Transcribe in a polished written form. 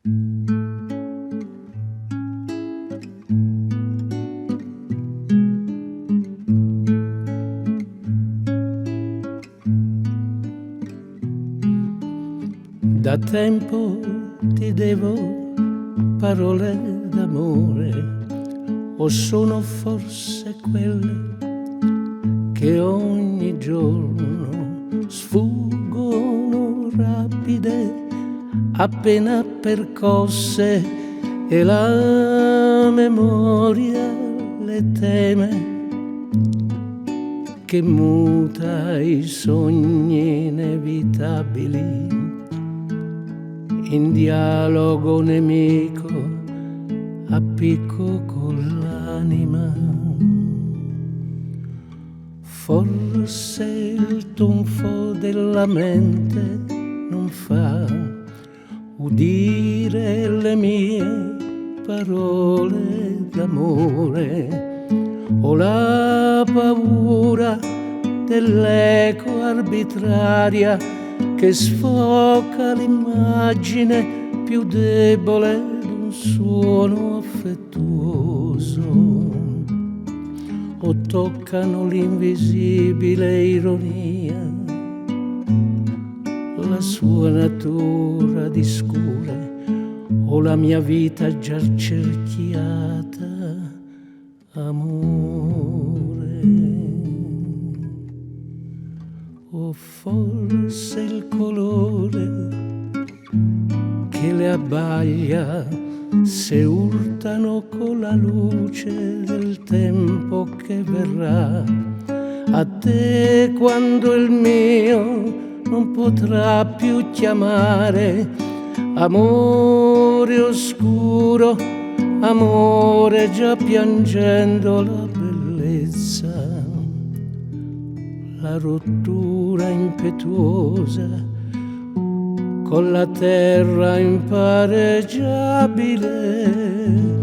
Da tempo ti devo parole d'amore, o sono forse quelle che ogni giorno sfuggono rapide, appena percosse, e la memoria le teme, che muta i sogni inevitabili in dialogo nemico a picco con l'anima. Forse il tonfo della mente non fa udire le mie parole d'amore, o la paura dell'eco arbitraria che sfoca l'immagine più debole d'un suono affettuoso, o toccano l'invisibile ironia, la sua natura di scure, o la mia vita già cerchiata, amore. O forse il colore che le abbaglia se urtano con la luce del tempo che verrà, a te quando il mio non potrà più chiamare amore oscuro, amore già piangendo la bellezza, la rottura impetuosa con la terra impareggiabile.